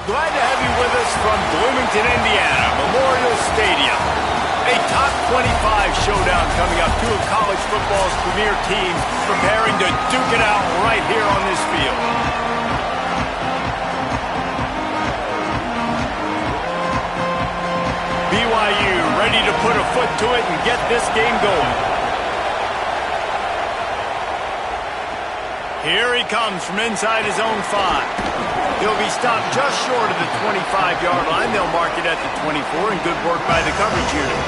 Glad to have you with us from Bloomington, Indiana, Memorial Stadium. A top 25 showdown coming up. Two of college football's premier teams preparing to duke it out right here on this field. BYU ready to put a foot to it and get this game going. Here he comes from inside his own 5. He'll be stopped just short of the 25-yard line. They'll mark it at the 24, and good work by the coverage unit.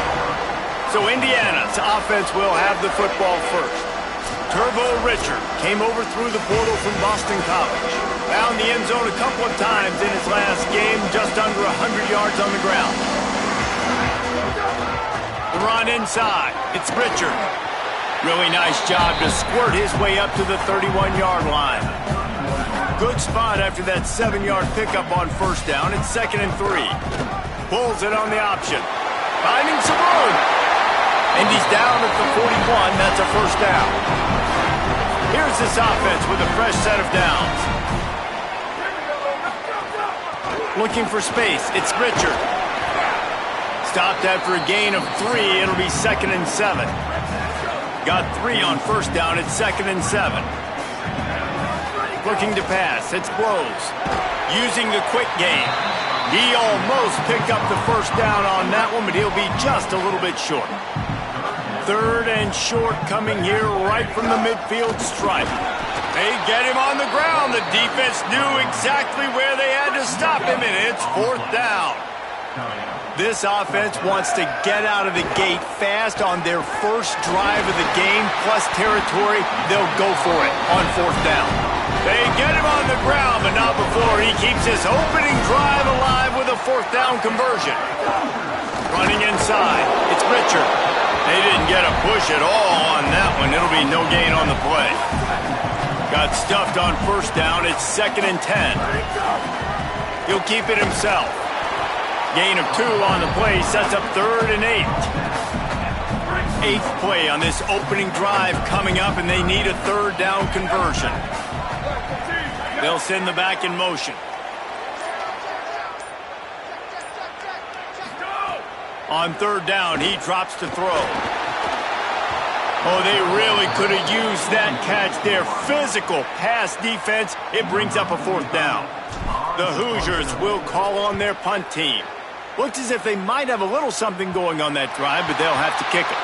So Indiana's offense will have the football first. Turbo Richard came over through the portal from Boston College. Found the end zone a couple of times in his last game, just under 100 yards on the ground. The run inside. It's Richard. Really nice job to squirt his way up to the 31-yard line. Good spot after that 7-yard pickup on first down. It's 2nd and 3. Pulls it on the option. Finding some room. And he's down at the 41. That's a first down. Here's this offense with a fresh set of downs. Looking for space. It's Richard. Stopped after a gain of 3. It'll be 2nd and 7. Got 3 on first down. It's 2nd and 7. Looking to pass. It's Blows. Using the quick game. He almost picked up the first down on that one, but he'll be just a little bit short. 3rd and short coming here right from the midfield stripe. They get him on the ground. The defense knew exactly where they had to stop him, and it's 4th down. This offense wants to get out of the gate fast on their first drive of the game, plus territory. They'll go for it on 4th down. They get him on the ground, but not before he keeps his opening drive alive with a 4th down conversion. Running inside, it's Richard. They didn't get a push at all on that one. It'll be no gain on the play. Got stuffed on first down. It's 2nd and 10. He'll keep it himself. Gain of 2 on the play sets up 3rd and 8. 8th play on this opening drive coming up, and they need a 3rd down conversion. They'll send the back in motion. On 3rd down, he drops to throw. Oh, they really could have used that catch there. Physical pass defense. It brings up a 4th down. The Hoosiers will call on their punt team. Looks as if they might have a little something going on that drive, but they'll have to kick it.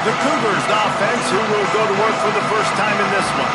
The Cougars offense, who will go to work for the first time in this one.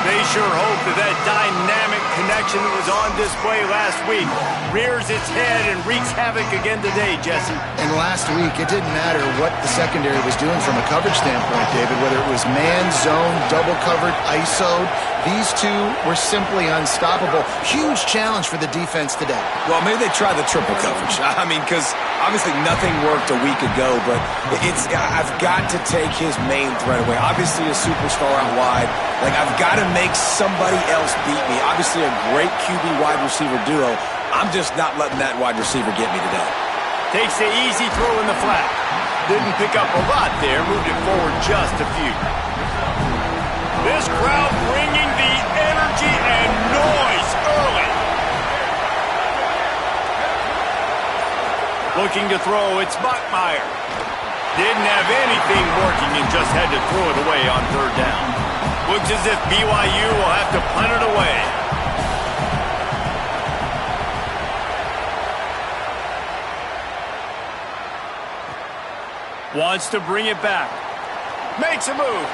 They sure hope that dynamic connection that was on display last week rears its head and wreaks havoc again today, Jesse. And last week, it didn't matter what the secondary was doing from a coverage standpoint, David, whether it was man, zone, double covered, ISO'd. These two were simply unstoppable. Huge challenge for the defense today. Well, maybe they tried the triple coverage. I mean, because obviously nothing worked a week ago, but I've got to take his main threat away. Obviously a superstar out wide. Like, I've got to make somebody else beat me. Obviously a great QB wide receiver duo. I'm just not letting that wide receiver get me today. Takes the easy throw in the flat. Didn't pick up a lot there. Moved it forward just a few. This crowd bringing the energy and noise early. Looking to throw, it's Bachmeier. Didn't have anything working and just had to throw it away on 3rd down. Looks as if BYU will have to punt it away. Wants to bring it back. Makes a move.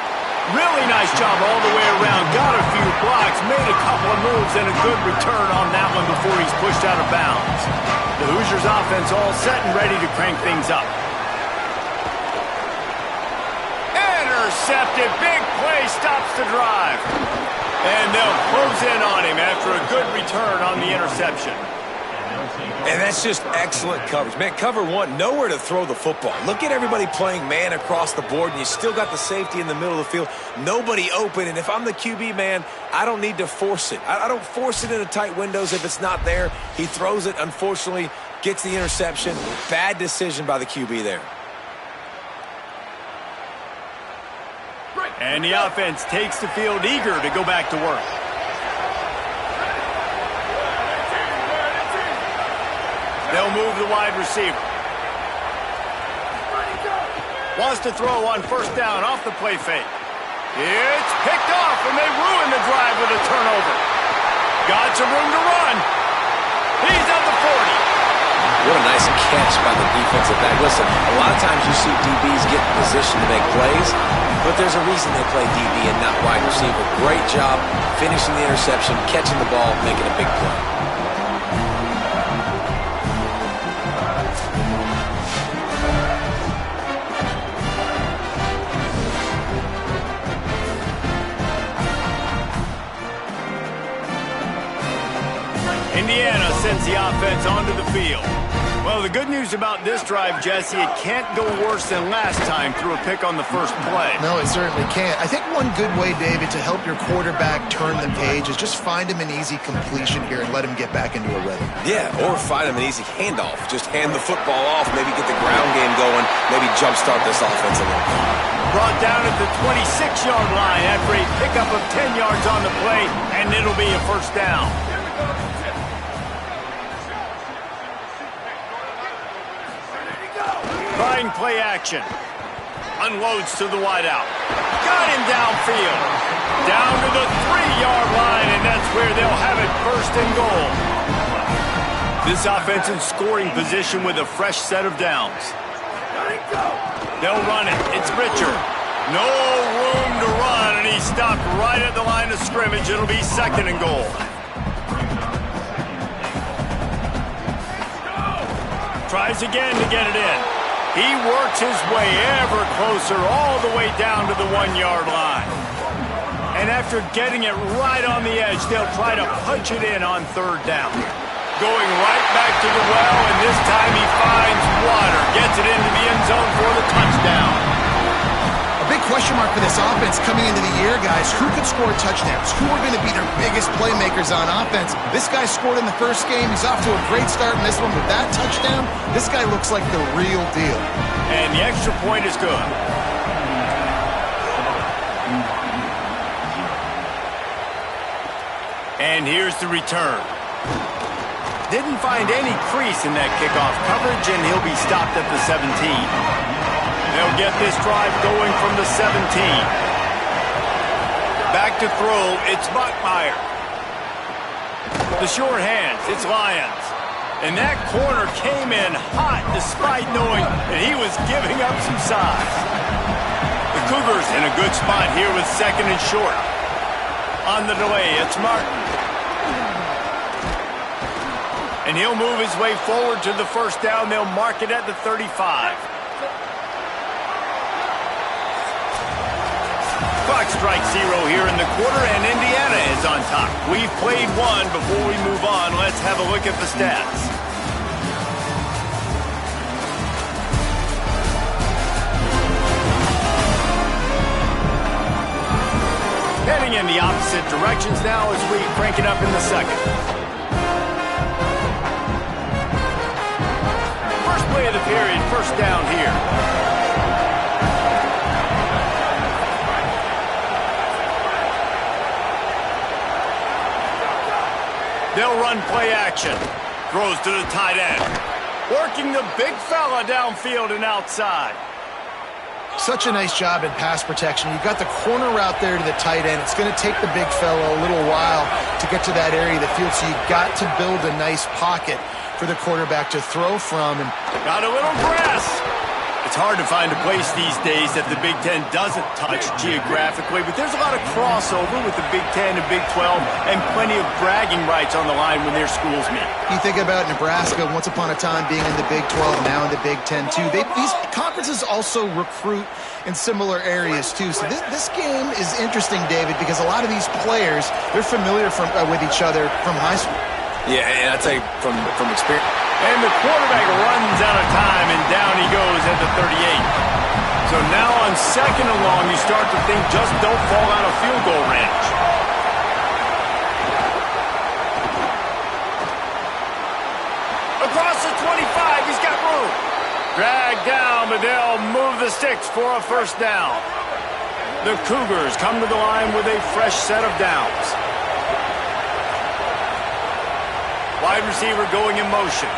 Really nice job all the way around. Got a few blocks, made a couple of moves, and a good return on that one before he's pushed out of bounds. The Hoosiers offense all set and ready to crank things up. Intercepted. Big play stops the drive. And they'll close in on him after a good return on the interception. And that's just excellent coverage. Man, cover 1, nowhere to throw the football. Look at everybody playing man across the board, and you still got the safety in the middle of the field. Nobody open, and if I'm the QB, man, I don't need to force it. I don't force it into tight windows if it's not there. He throws it, unfortunately, gets the interception. Bad decision by the QB there. And the offense takes the field eager to go back to work. They'll move the wide receiver. Wants to throw on first down off the play fake. It's picked off, and they ruin the drive with a turnover. Got some room to run. He's at the 40. What a nice catch by the defensive back. Listen, a lot of times you see DBs get in position to make plays, but there's a reason they play DB and not wide receiver. Great job finishing the interception, catching the ball, making a big play. Indiana sends the offense onto the field. Well, the good news about this drive, Jesse, it can't go worse than last time through a pick on the first play. No, it certainly can't. I think one good way, David, to help your quarterback turn the page is just find him an easy completion here and let him get back into a rhythm. Yeah, or find him an easy handoff. Just hand the football off, maybe get the ground game going, maybe jumpstart this offense a little bit. Brought down at the 26-yard line after a pickup of 10 yards on the play, and it'll be a first down. Trying play action. Unloads to the wideout. Got him downfield. Down to the 3-yard line, and that's where they'll have it first and goal. This offense in scoring position with a fresh set of downs. They'll run it. It's Richard. No room to run, and he stopped right at the line of scrimmage. It'll be second and goal. Tries again to get it in. He works his way ever closer all the way down to the 1-yard line. And after getting it right on the edge, they'll try to punch it in on third down. Going right back to the well, and this time he finds water. Gets it into the end zone for the touchdown. A big question mark for this offense coming into the year, guys. Who could score touchdowns? Who are going to be their biggest playmakers on offense? This guy scored in the first game. He's off to a great start in this one with that touchdown. This guy looks like the real deal. And the extra point is good. And here's the return. Didn't find any crease in that kickoff coverage, and he'll be stopped at the 17. They'll get this drive going from the 17. Back to throw, it's Buckmeyer. The short hands, it's Lyons. And that corner came in hot despite knowing that he was giving up some size. The Cougars in a good spot here with second and short. On the delay, it's Martin. And he'll move his way forward to the first down. They'll mark it at the 35. Clock strikes 0 here in the quarter, and Indiana is on top. We've played one. Before we move on, let's have a look at the stats. Heading in the opposite directions now as we crank it up in the second. First play of the period, first down here. They'll run play action. Throws to the tight end. Working the big fella downfield and outside. Such a nice job in pass protection. You've got the corner route there to the tight end. It's going to take the big fella a little while to get to that area of the field, so you've got to build a nice pocket for the quarterback to throw from. And got a little grass. It's hard to find a place these days that the Big Ten doesn't touch geographically, but there's a lot of crossover with the Big Ten and Big 12 and plenty of bragging rights on the line when their schools meet. You think about Nebraska, once upon a time being in the Big 12, now in the Big 10 too. These conferences also recruit in similar areas too. So this game is interesting, David, because a lot of these players, they're familiar with each other from high school. Yeah, and I'd say from experience. And the quarterback runs out of time, and down he goes at the 38. So now on second and long, you start to think just don't fall out of field goal range. Across the 25, he's got room. Dragged down, but they'll move the sticks for a first down. The Cougars come to the line with a fresh set of downs. Wide receiver going in motion.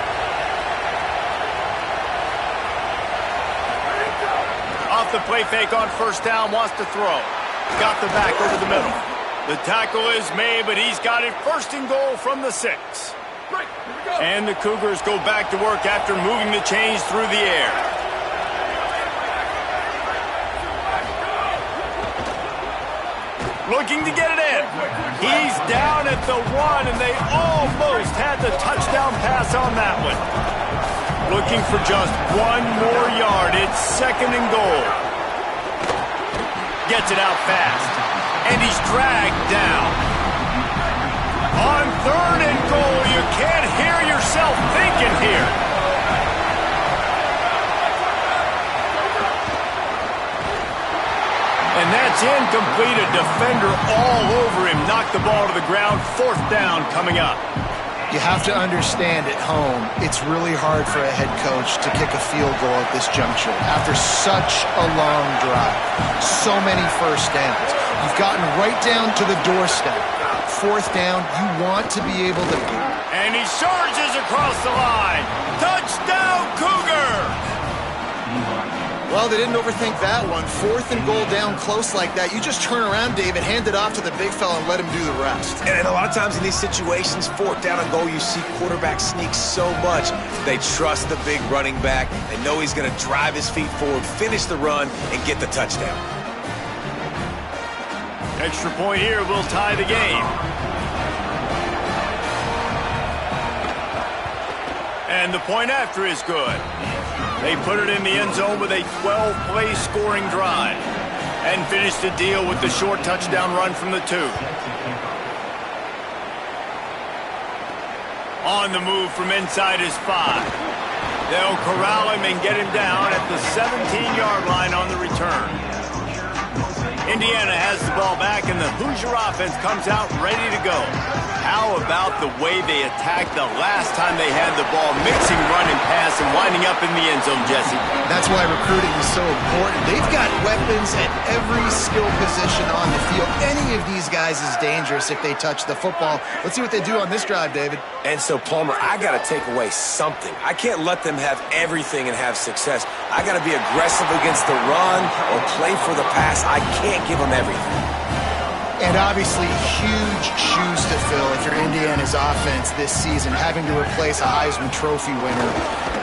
off the play fake on first down, wants to throw. Got the back over the middle. The tackle is made, but he's got it first and goal from the 6. And the Cougars go back to work after moving the chains through the air. Looking to get it in. He's down at the 1, and they almost had the touchdown pass on that one. Looking for just 1 more yard. It's second and goal. Gets it out fast. And he's dragged down. On third and goal, you can't hear yourself thinking here. And that's incomplete. A defender all over him. Knocked the ball to the ground. Fourth down coming up. You have to understand at home, it's really hard for a head coach to kick a field goal at this juncture after such a long drive. So many first downs. You've gotten right down to the doorstep. Fourth down, you want to be able to... And he surges across the line. Touchdown, Cougar! Well, they didn't overthink that one. Fourth and goal down close like that. You just turn around, David, hand it off to the big fella and let him do the rest. And a lot of times in these situations, fourth down and goal, you see quarterbacks sneak so much. They trust the big running back. They know he's going to drive his feet forward, finish the run, and get the touchdown. Extra point here will tie the game. And the point after is good. They put it in the end zone with a 12-play scoring drive and finished the deal with the short touchdown run from the 2. On the move from inside his 5. They'll corral him and get him down at the 17-yard line on the return. Indiana has the ball back, and the Hoosier offense comes out ready to go. How about the way they attacked the last time they had the ball, mixing run and pass and winding up in the end zone, Jesse? That's why recruiting is so important. They've got weapons at every skill position on the field. Any of these guys is dangerous if they touch the football. Let's see what they do on this drive, David. And so, Palmer, I got to take away something. I can't let them have everything and have success. I got to be aggressive against the run or play for the pass. I can't give them everything. And obviously, huge shoes to fill if you're Indiana's offense this season, having to replace a Heisman Trophy winner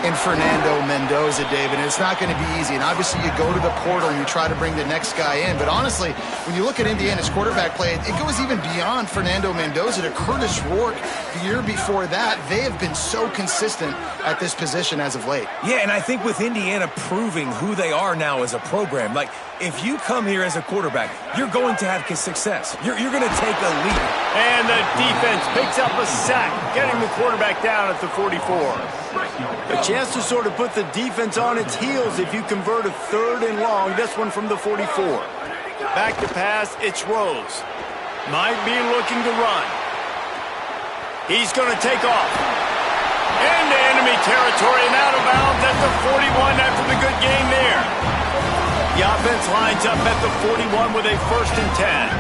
in Fernando Mendoza, David. And it's not going to be easy. And obviously, you go to the portal and you try to bring the next guy in. But honestly, when you look at Indiana's quarterback play, it goes even beyond Fernando Mendoza to Curtis Rourke. The year before that, they have been so consistent at this position as of late. Yeah, and I think with Indiana proving who they are now as a program, like, if you come here as a quarterback, you're going to have success. You're going to take a lead. And the defense picks up a sack, getting the quarterback down at the 44. A chance to sort of put the defense on its heels if you convert a third and long. This one from the 44. Back to pass, it's Rose. Might be looking to run. He's going to take off. Into enemy territory and out of bounds at the 41 after the good game there. The offense lines up at the 41 with a 1st and 10.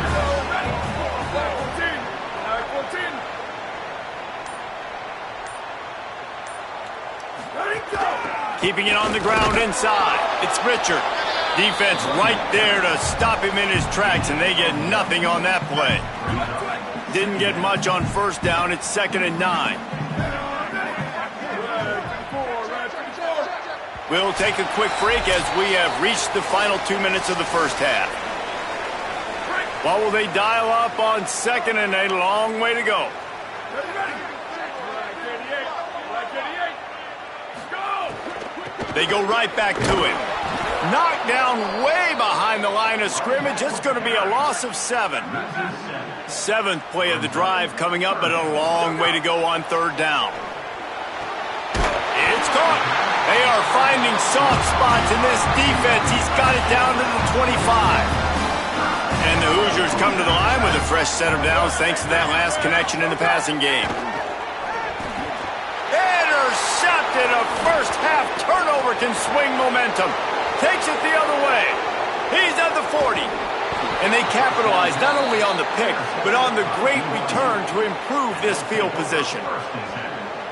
Keeping it on the ground inside. It's Richard. Defense right there to stop him in his tracks, and they get nothing on that play. Didn't get much on first down. It's 2nd and 9. We'll take a quick break as we have reached the final 2 minutes of the first half. What will they dial up on 2nd and 8? A long way to go. They go right back to him. Knocked down way behind the line of scrimmage. It's going to be a loss of 7. 7th play of the drive coming up, but a long way to go on 3rd down. It's caught. They are finding soft spots in this defense. He's got it down to the 25. And the Hoosiers come to the line with a fresh set of downs thanks to that last connection in the passing game. Intercepted. A first half turnover can swing momentum. Takes it the other way. He's at the 40. And they capitalize not only on the pick, but on the great return to improve this field position.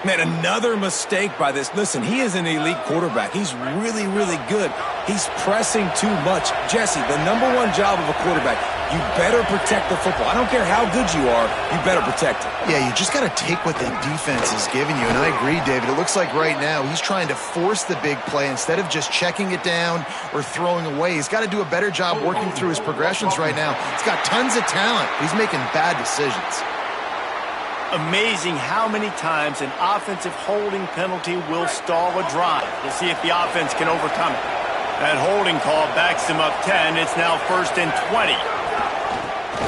Man, another mistake by this. Listen, he is an elite quarterback. He's really, really good. He's pressing too much. Jesse, the #1 job of a quarterback, you better protect the football. I don't care how good you are, you better protect it. Yeah, you just got to take what the defense is giving you, and I agree, David. It looks like right now he's trying to force the big play instead of just checking it down or throwing away. He's got to do a better job working through his progressions right now. He's got tons of talent. He's making bad decisions. Amazing how many times an offensive holding penalty will stall a drive. We'll see if the offense can overcome it. That holding call backs him up 10. It's now 1st and 20.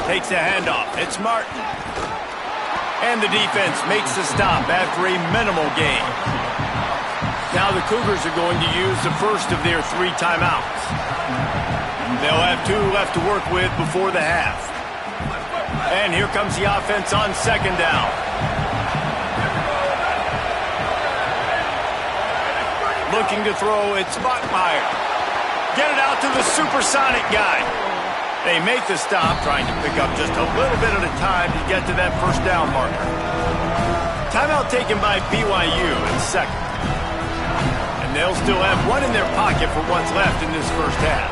Takes a handoff. It's Martin. And the defense makes the stop after a minimal gain. Now the Cougars are going to use the first of their 3 timeouts. They'll have 2 left to work with before the half. And here comes the offense on 2nd down. Looking to throw, it's Bachmeier. Get it out to the supersonic guy. They make the stop, trying to pick up just a little bit at a time to get to that 1st down marker. Timeout taken by BYU in 2nd. And they'll still have 1 in their pocket for what's left in this 1st half.